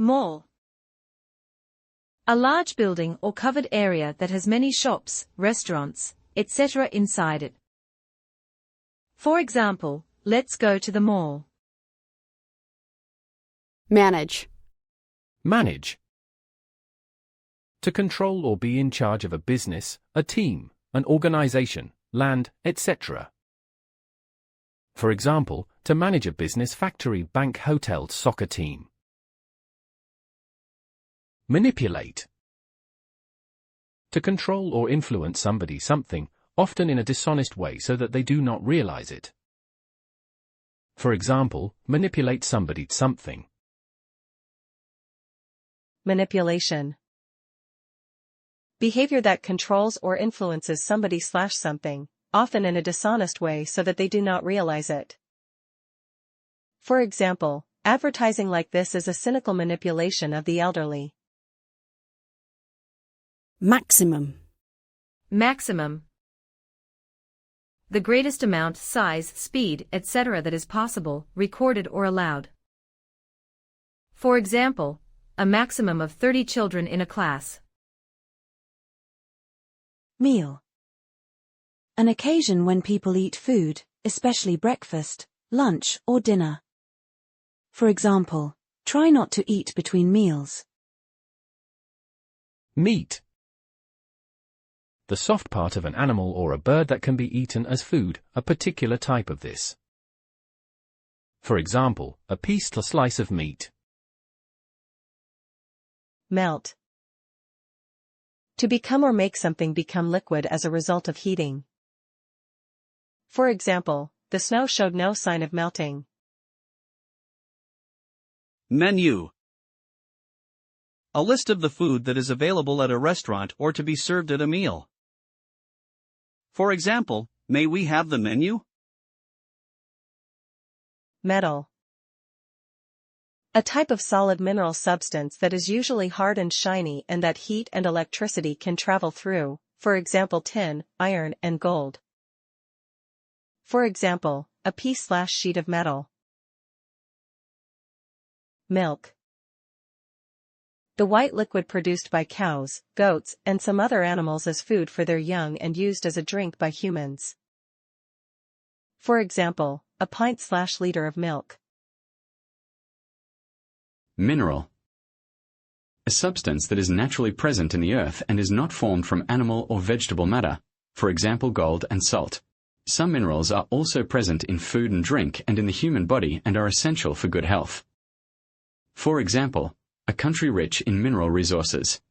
Mall. A large building or covered area that has many shops, restaurants, etc. inside it. For example, let's go to the mall. Manage. Manage. To control or be in charge of a business, a team, an organization, land, etc. For example, to manage a business, factory, bank, hotel, soccer team. Manipulate. To control or influence somebody, something, often in a dishonest way so that they do not realize it. For example, manipulate somebody, something. Manipulation. Behavior that controls or influences somebody/something, often in a dishonest way so that they do not realize it. For example, advertising like this is a cynical manipulation of the elderly. Maximum. Maximum. The greatest amount, size, speed, etc. that is possible, recorded or allowed. For example, a maximum of 30 children in a class. Meal. An occasion when people eat food, especially breakfast, lunch, or dinner. For example, try not to eat between meals. Meat. The soft part of an animal or a bird that can be eaten as food, a particular type of this. For example, a piece or slice of meat. Melt. To become or make something become liquid as a result of heating. For example, the snow showed no sign of melting. Menu. A list of the food that is available at a restaurant or to be served at a meal. For example, may we have the menu? Metal. A type of solid mineral substance that is usually hard and shiny and that heat and electricity can travel through, for example tin, iron, and gold. For example, a piece/sheet of metal. Milk. The white liquid produced by cows, goats, and some other animals as food for their young and used as a drink by humans. For example, a pint/liter of milk. Mineral. A substance that is naturally present in the earth and is not formed from animal or vegetable matter, for example gold and salt. Some minerals are also present in food and drink and in the human body and are essential for good health. For example, a country rich in mineral resources.